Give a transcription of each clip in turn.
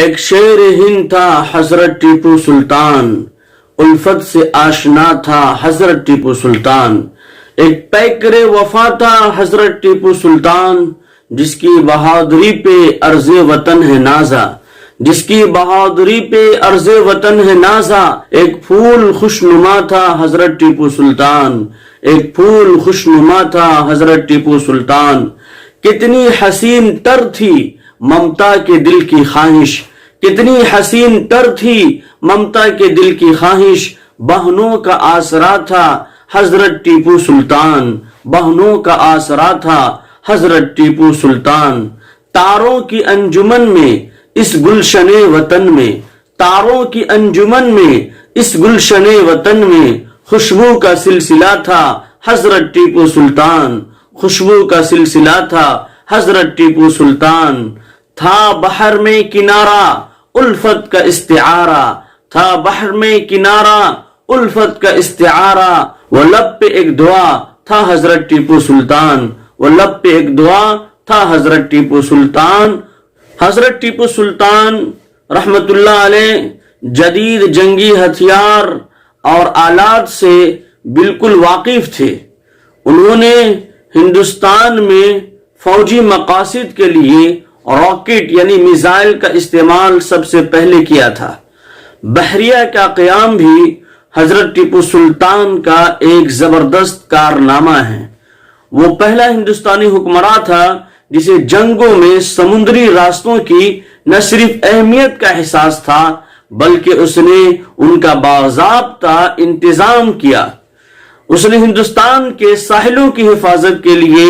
ایک شیر ہند تھا حضرت ٹیپو سلطان، الفت سے آشنا تھا حضرت ٹیپو سلطان. ایک پیکر وفا تھا حضرت ٹیپو سلطان، جس کی بہادری پہ عرض وطن ہے نازا، جس کی بہادری پہ عرض وطن ہے نازا. ایک پھول خوشنما تھا حضرت ٹیپو سلطان، ایک پھول خوشنما تھا حضرت ٹیپو سلطان. کتنی حسین تر تھی ممتا کے دل کی خواہش، کتنی حسین تر تھی ممتا کے دل کی خواہش. بہنوں کا آسرا تھا حضرت ٹیپو سلطان، بہنوں کا آسرا تھا حضرت ٹیپو سلطان. تاروں کی انجمن میں اس گلشن وطن میں، تاروں کی انجمن میں اس گلشن وطن میں خوشبو کا سلسلہ تھا حضرت ٹیپو سلطان، خوشبو کا سلسلہ تھا حضرت ٹیپو سلطان. تھا بحر میں کنارہ الفت کا استعارہ، تھا بحر میں کنارہ الفت کا استعارہ. وہ لب پہ ایک دعا تھا حضرت ٹیپو سلطان، وہ لب پہ ایک دعا تھا حضرت ٹیپو سلطان. حضرت ٹیپو سلطان رحمت اللہ علیہ جدید جنگی ہتھیار اور آلات سے بالکل واقف تھے. انہوں نے ہندوستان میں فوجی مقاصد کے لیے راکٹ یعنی میزائل کا استعمال سب سے پہلے کیا تھا. بحریہ کا قیام بھی حضرت ٹیپو سلطان کا ایک زبردست کارنامہ ہے. وہ پہلا ہندوستانی حکمراں تھا جسے جنگوں میں سمندری راستوں کی نہ صرف اہمیت کا احساس تھا بلکہ اس نے ان کا باضابطہ انتظام کیا. اس نے ہندوستان کے ساحلوں کی حفاظت کے لیے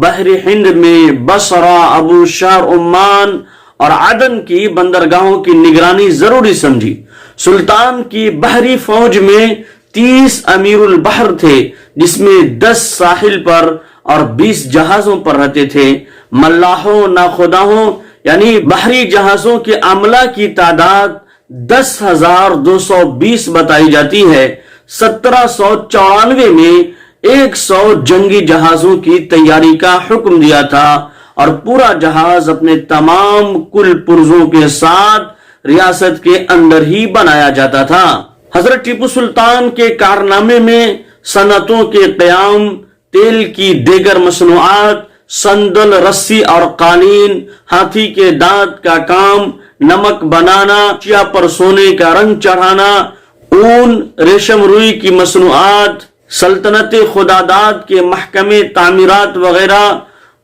بحر ہند میں بصرہ، ابو شہر، عمان اور عدن کی بندرگاہوں کی نگرانی ضروری سمجھی. سلطان کی بحری فوج میں 30 امیر البحر تھے، جس میں 10 ساحل پر اور 20 جہازوں پر رہتے تھے. ملاحوں، ناخداؤں یعنی بحری جہازوں کے عملہ کی تعداد 10,220 بتائی جاتی ہے. 1794 میں 100 جنگی جہازوں کی تیاری کا حکم دیا تھا اور پورا جہاز اپنے تمام کل پرزوں کے ساتھ ریاست کے اندر ہی بنایا جاتا تھا. حضرت ٹیپو سلطان کے کارنامے میں صنعتوں کے قیام، تیل کی دیگر مصنوعات، سندل، رسی اور قالین، ہاتھی کے دانت کا کام، نمک بنانا، چیا پر سونے کا رنگ چڑھانا، اون، ریشم روئی کی مصنوعات، سلطنت خداداد کے محکمے، تعمیرات وغیرہ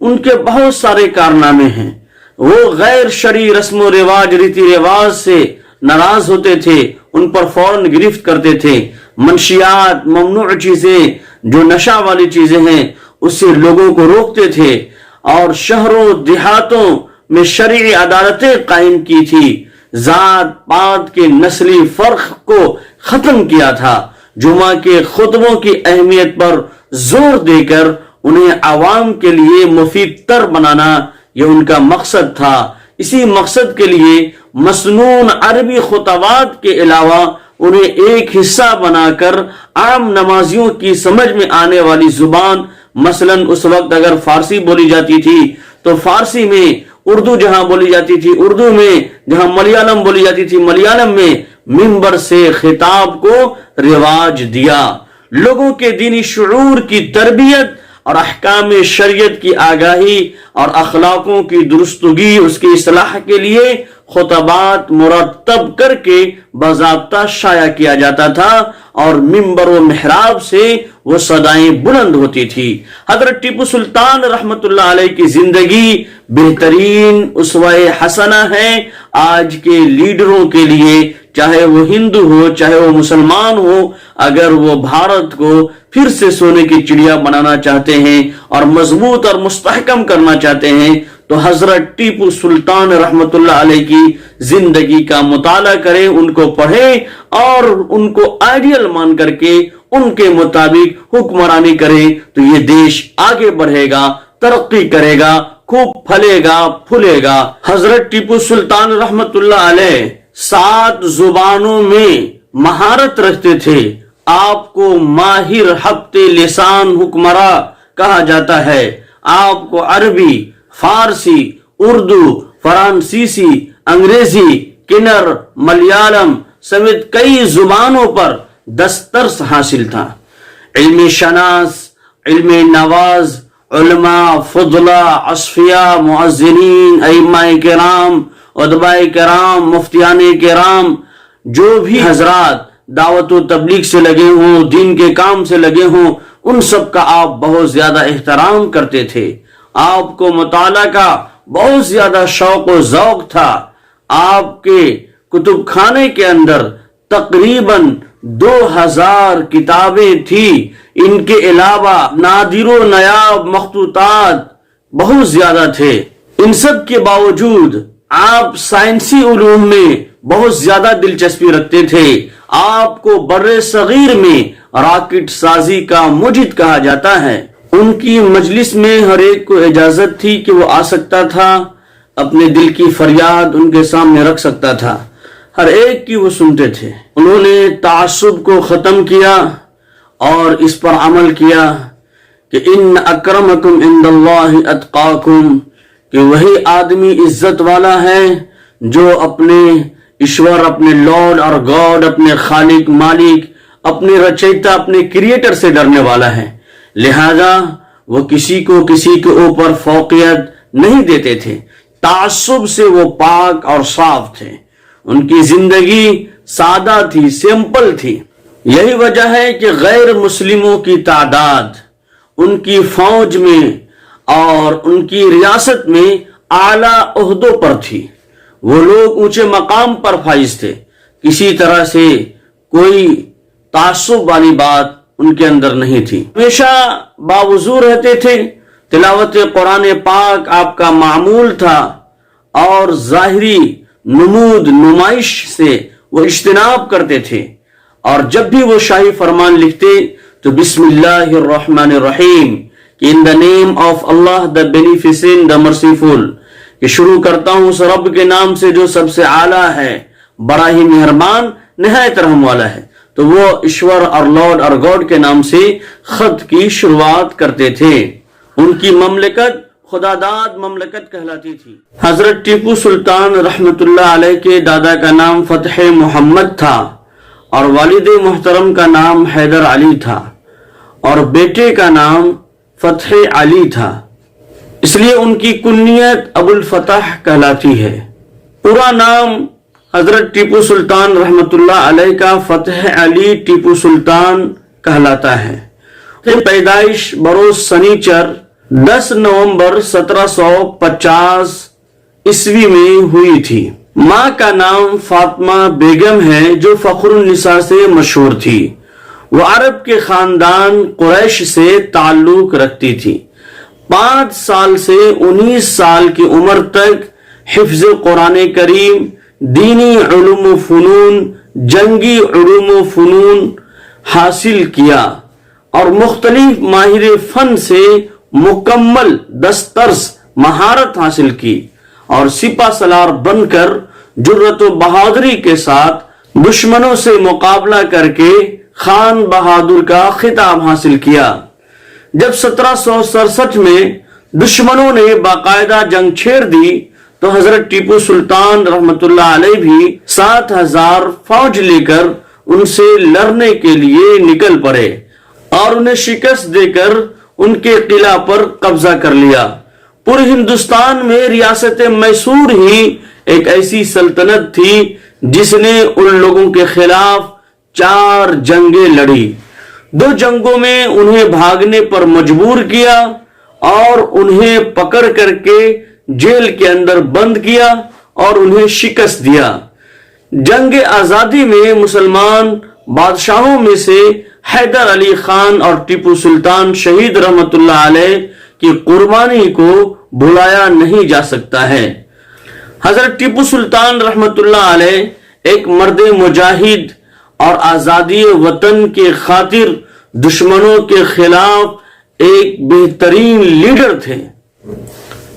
ان کے بہت سارے کارنامے ہیں. وہ غیر شرعی رسم و رواج، ریتی رواج سے ناراض ہوتے تھے، ان پر فوراً گرفت کرتے تھے. منشیات، ممنوع چیزیں جو نشہ والی چیزیں ہیں اس سے لوگوں کو روکتے تھے اور شہروں دیہاتوں میں شرعی عدالتیں قائم کی تھی. ذات پات کے نسلی فرق کو ختم کیا تھا. جمعہ کے خطبوں کی اہمیت پر زور دے کر انہیں عوام کے لیے مفید تر بنانا یہ ان کا مقصد تھا. اسی مقصد کے لیے مسنون عربی خطبات کے علاوہ انہیں ایک حصہ بنا کر عام نمازیوں کی سمجھ میں آنے والی زبان، مثلا اس وقت اگر فارسی بولی جاتی تھی تو فارسی میں، اردو جہاں بولی جاتی تھی اردو میں، جہاں ملیالم بولی جاتی تھی ملیالم میں، منبر سے خطاب کو رواج دیا. لوگوں کے دینی شعور کی تربیت اور احکام شریعت کی آگاہی اور اخلاقوں کی درستگی، اس کی اصلاح کے لیے خطبات مرتب کر کے باضابطہ شائع کیا جاتا تھا اور منبر و محراب سے وہ صدائیں بلند ہوتی تھی. حضرت ٹیپو سلطان رحمت اللہ علیہ کی زندگی بہترین اسوہ حسنہ ہے آج کے لیڈروں کے لیے، چاہے وہ ہندو ہو چاہے وہ مسلمان ہو. اگر وہ بھارت کو پھر سے سونے کی چڑیا بنانا چاہتے ہیں اور مضبوط اور مستحکم کرنا چاہتے ہیں تو حضرت ٹیپو سلطان رحمت اللہ علیہ کی زندگی کا مطالعہ کریں، ان کو پڑھیں اور ان کو آئیڈیل مان کر کے ان کے مطابق حکمرانی کریں تو یہ دیش آگے بڑھے گا، ترقی کرے گا، خوب پھلے گا پھولے گا. حضرت ٹیپو سلطان رحمت اللہ علیہ 7 زبانوں میں مہارت رکھتے تھے. آپ کو ماہر ہفتے لسان حکمراں کہا جاتا ہے. آپ کو عربی، فارسی، اردو، فرانسیسی، انگریزی، کنر، ملیالم سمیت کئی زبانوں پر دسترس حاصل تھا۔ علم شناس، علم نواز، علماء، فضلاء، اصفیاء، معزنین، ائمہ کرام، ادباء کرام، مفتیان کرام، جو بھی حضرات دعوت و تبلیغ سے لگے ہوں، دین کے کام سے لگے ہوں، ان سب کا آپ بہت زیادہ احترام کرتے تھے۔ آپ کو مطالعہ کا بہت زیادہ شوق و ذوق تھا۔ آپ کے کتب خانے کے اندر تقریباً 2000 کتابیں تھی۔ ان کے علاوہ نادر و نایاب مخطوطات بہت زیادہ تھے۔ ان سب کے باوجود آپ سائنسی علوم میں بہت زیادہ دلچسپی رکھتے تھے۔ آپ کو بر صغیر میں راکٹ سازی کا مجد کہا جاتا ہے۔ ان کی مجلس میں ہر ایک کو اجازت تھی کہ وہ آ سکتا تھا، اپنے دل کی فریاد ان کے سامنے رکھ سکتا تھا، ہر ایک کی وہ سنتے تھے۔ انہوں نے تعصب کو ختم کیا اور اس پر عمل کیا کہ ان اکرمکم عند اللہ اتقاکم، کہ وہی آدمی عزت والا ہے جو اپنے ایشور، اپنے لارڈ اور گاڈ، اپنے خالق، مالک، اپنے رچیتا، اپنے کریٹر سے ڈرنے والا ہے۔ لہذا وہ کسی کو کسی کے اوپر فوقیت نہیں دیتے تھے۔ تعصب سے وہ پاک اور صاف تھے۔ ان کی زندگی سادہ تھی، سمپل تھی۔ یہی وجہ ہے کہ غیر مسلموں کی تعداد ان کی فوج میں اور ان کی ریاست میں اعلیٰ عہدوں پر تھی۔ وہ لوگ اونچے مقام پر فائز تھے۔ کسی طرح سے کوئی تعصب والی بات ان کے اندر نہیں تھی۔ ہمیشہ باوضو رہتے تھے۔ تلاوت قرآن پاک آپ کا معمول تھا اور ظاہری نمود نمائش سے وہ اجتناب کرتے تھے۔ اور جب بھی وہ شاہی فرمان لکھتے تو بسم اللہ الرحمن الرحیم، کہ ان دا name of Allah the بینیفیسنٹ the merciful, کہ شروع کرتا ہوں اس رب کے نام سے جو سب سے اعلیٰ ہے، بڑا ہی مہربان، نہایت رحم والا ہے۔ تو وہ ایشور اور لارڈ اور گاڈ کے نام سے خط کی شروعات کرتے تھے۔ ان کی مملکت خداداد مملکت کہلاتی تھی۔ حضرت ٹیپو سلطان رحمت اللہ علیہ کے دادا کا نام فتح محمد تھا اور والد محترم کا نام حیدر علی تھا اور بیٹے کا نام فتح علی تھا، اس لیے ان کی کنیت ابو الفتح کہلاتی ہے۔ پورا نام حضرت ٹیپو سلطان رحمت اللہ علیہ کا فتح علی ٹیپو سلطان کہلاتا ہے۔ پیدائش بروز سنیچر 10 نومبر 1750 عیسوی میں ہوئی تھی۔ ماں کا نام فاطمہ بیگم ہے جو فخر النساء سے مشہور تھی۔ وہ عرب کے خاندان قریش سے تعلق رکھتی تھی۔ 5 سال سے 19 سال کی عمر تک حفظ قرآن کریم، دینی علوم و فنون، جنگی علوم و فنون حاصل کیا اور مختلف ماہر فن سے مکمل دسترس مہارت حاصل کی اور سپہ سالار بن کر جرأت و بہادری کے ساتھ دشمنوں سے مقابلہ کر کے خان بہادر کا خطاب حاصل کیا۔ جب 1767 میں دشمنوں نے باقاعدہ جنگ چھیڑ دی تو حضرت ٹیپو سلطان رحمت اللہ علیہ بھی 7000 فوج لے کر ان سے لڑنے کے لیے نکل پڑے اور انہیں شکست دے کر ان کے قلعہ پر قبضہ کر لیا۔ پورے ہندوستان میں ریاست میسور ہی ایک ایسی سلطنت تھی جس نے ان لوگوں کے خلاف 4 جنگیں لڑی۔ 2 جنگوں میں انہیں بھاگنے پر مجبور کیا اور انہیں پکڑ کر کے جیل کے اندر بند کیا اور انہیں شکست دیا۔ جنگ آزادی میں مسلمان بادشاہوں میں سے حیدر علی خان اور ٹیپو سلطان شہید رحمت اللہ علیہ کی قربانی کو بھلایا نہیں جا سکتا ہے۔ حضرت ٹیپو سلطان رحمت اللہ علیہ ایک مرد مجاہد اور آزادی وطن کے خاطر دشمنوں کے خلاف ایک بہترین لیڈر تھے۔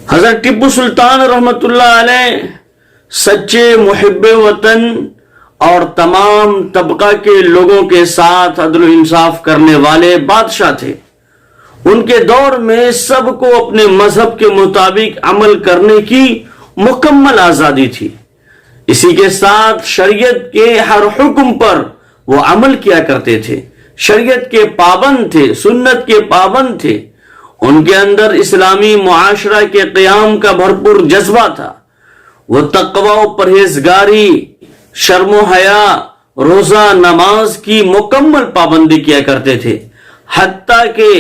حضرت ٹیپو سلطان رحمت اللہ علیہ سچے محب وطن اور تمام طبقہ کے لوگوں کے ساتھ عدل و انصاف کرنے والے بادشاہ تھے۔ ان کے دور میں سب کو اپنے مذہب کے مطابق عمل کرنے کی مکمل آزادی تھی۔ اسی کے ساتھ شریعت کے ہر حکم پر وہ عمل کیا کرتے تھے، شریعت کے پابند تھے، سنت کے پابند تھے۔ ان کے اندر اسلامی معاشرہ کے قیام کا بھرپور جذبہ تھا۔ وہ تقوی و پرہیزگاری، شرم و حیا، روزہ نماز کی مکمل پابندی کیا کرتے تھے، حتیٰ کہ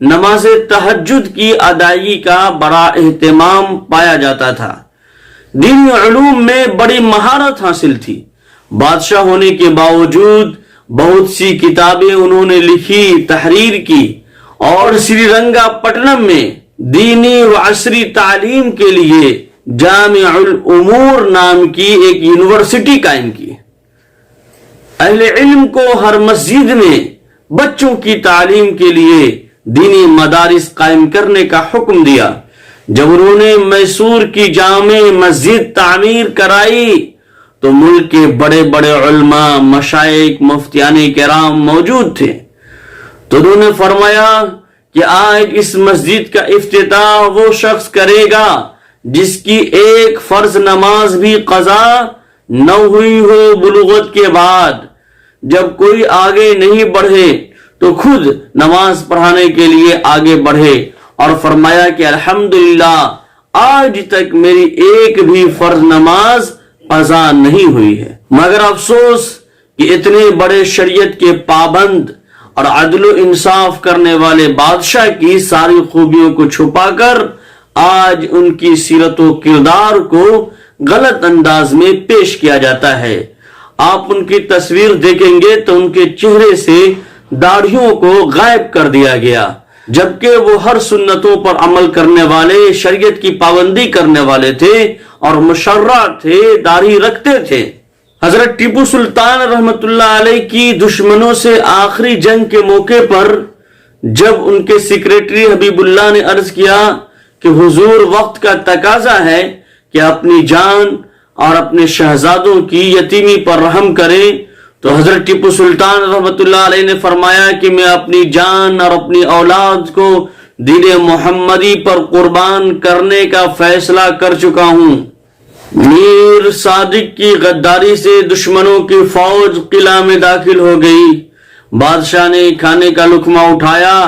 نماز تہجد کی ادائیگی کا بڑا اہتمام پایا جاتا تھا۔ دینی علوم میں بڑی مہارت حاصل تھی۔ بادشاہ ہونے کے باوجود بہت سی کتابیں انہوں نے لکھی، تحریر کی، اور سری رنگا پٹنم میں دینی و عصری تعلیم کے لیے جامع الامور نام کی ایک یونیورسٹی قائم کی۔ اہل علم کو ہر مسجد میں بچوں کی تعلیم کے لیے دینی مدارس قائم کرنے کا حکم دیا۔ جب انہوں نے میسور کی جامع مسجد تعمیر کرائی تو ملک کے بڑے بڑے علماء، مشائخ، مفتیان کرام موجود تھے، تو انہوں نے فرمایا کہ آج اس مسجد کا افتتاح وہ شخص کرے گا جس کی ایک فرض نماز بھی قضا نہ ہوئی ہو بلوغت کے بعد۔ جب کوئی آگے نہیں بڑھے تو خود نماز پڑھانے کے لیے آگے بڑھے، اور فرمایا کہ الحمدللہ آج تک میری ایک بھی فرض نماز قضا نہیں ہوئی ہے۔ مگر افسوس کہ اتنے بڑے شریعت کے پابند اور عدل و انصاف کرنے والے بادشاہ کی ساری خوبیوں کو چھپا کر آج ان کی سیرت و کردار کو غلط انداز میں پیش کیا جاتا ہے۔ آپ ان کی تصویر دیکھیں گے تو ان کے چہرے سے داڑھیوں کو غائب کر دیا گیا، جبکہ وہ ہر سنتوں پر عمل کرنے والے، شریعت کی پابندی کرنے والے تھے اور مشرع تھے، داڑھی رکھتے تھے۔ حضرت ٹیپو سلطان رحمت اللہ علیہ کی دشمنوں سے آخری جنگ کے موقع پر جب ان کے سیکریٹری حبیب اللہ نے عرض کیا کہ حضور وقت کا تقاضا ہے کہ اپنی جان اور اپنے شہزادوں کی یتیمی پر رحم کریں، تو حضرت ٹیپو سلطان رحمت اللہ علیہ نے فرمایا کہ میں اپنی جان اور اپنی اولاد کو دین محمدی پر قربان کرنے کا فیصلہ کر چکا ہوں۔ میر صادق کی غداری سے دشمنوں کی فوج قلعہ میں داخل ہو گئی۔ بادشاہ نے کھانے کا لقمہ اٹھایا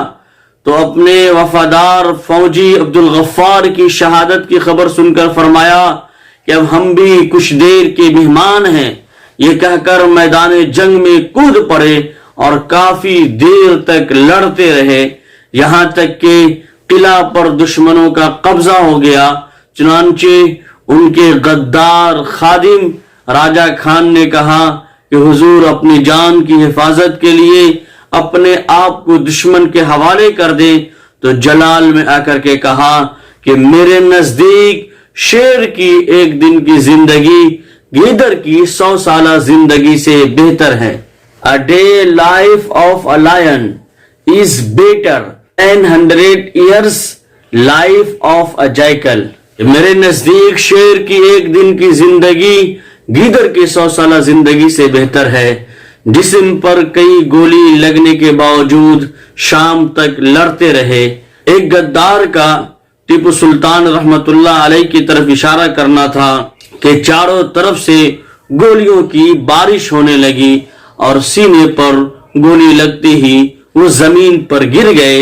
تو اپنے وفادار فوجی عبدالغفار کی شہادت کی خبر سن کر فرمایا کہ اب ہم بھی کچھ دیر کے مہمان ہیں۔ یہ کہہ کر میدان جنگ میں کود پڑے اور کافی دیر تک لڑتے رہے، یہاں تک کہ قلعہ پر دشمنوں کا قبضہ ہو گیا۔ چنانچہ ان کے غدار خادم راجہ خان نے کہا کہ حضور اپنی جان کی حفاظت کے لیے اپنے آپ کو دشمن کے حوالے کر دیں، تو جلال میں آ کر کے کہا کہ میرے نزدیک شیر کی ایک دن کی زندگی گیدڑ کی 100 سالہ زندگی سے بہتر ہے۔ A day life of a lion is better than 100 years life of a jackal۔ میرے نزدیک شیر کی ایک دن کی زندگی گیدڑ کی 100 سالہ زندگی سے بہتر ہے۔ جسم پر کئی گولی لگنے کے باوجود شام تک لڑتے رہے۔ ایک غدار کا ٹیپو سلطان رحمت اللہ علیہ کی طرف اشارہ کرنا تھا کہ چاروں طرف سے گولیوں کی بارش ہونے لگی اور سینے پر گولی لگتے ہی وہ زمین پر گر گئے۔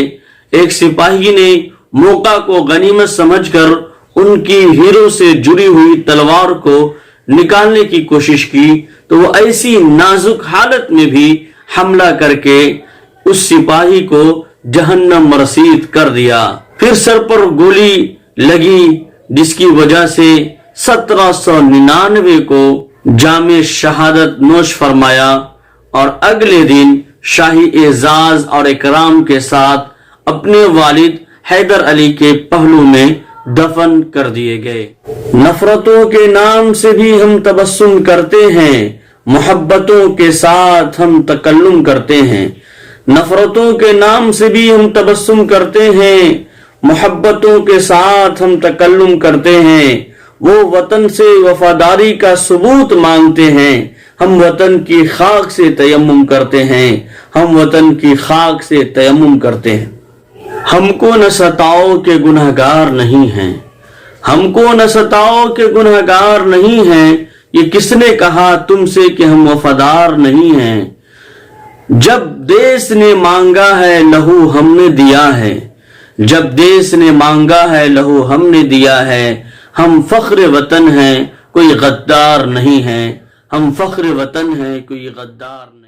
ایک سپاہی نے موقع کو غنیمت سمجھ کر ان کی ہیروں سے جڑی ہوئی تلوار کو نکالنے کی کوشش کی، تو وہ ایسی نازک حالت میں بھی حملہ کر کے اس سپاہی کو جہنم رسید کر دیا۔ پھر سر پر گولی لگی جس کی وجہ سے 1799 کو جامع شہادت نوش فرمایا، اور اگلے دن شاہی اعزاز اور اکرام کے ساتھ اپنے والد حیدر علی کے پہلو میں دفن کر دیے گئے۔ نفرتوں کے نام سے بھی ہم تبسم کرتے ہیں، محبتوں کے ساتھ ہم تکلم کرتے ہیں۔ نفرتوں کے نام سے بھی ہم تبسم کرتے ہیں، محبتوں کے ساتھ ہم تکلم کرتے ہیں۔ وہ وطن سے وفاداری کا ثبوت مانگتے ہیں، ہم وطن کی خاک سے تیمم کرتے ہیں، ہم وطن کی خاک سے تیمم کرتے ہیں۔ ہم کو نہ ستاؤ کہ گنہگار نہیں ہیں، ہم کو نہ ستاؤ کہ گنہگار نہیں ہیں، یہ کس نے کہا تم سے کہ ہم وفادار نہیں ہیں؟ جب دیس نے مانگا ہے لہو ہم نے دیا ہے، جب دیس نے مانگا ہے لہو ہم نے دیا ہے، ہم فخر وطن ہیں کوئی غدار نہیں ہے، ہم فخر وطن ہیں کوئی غدار نہیں۔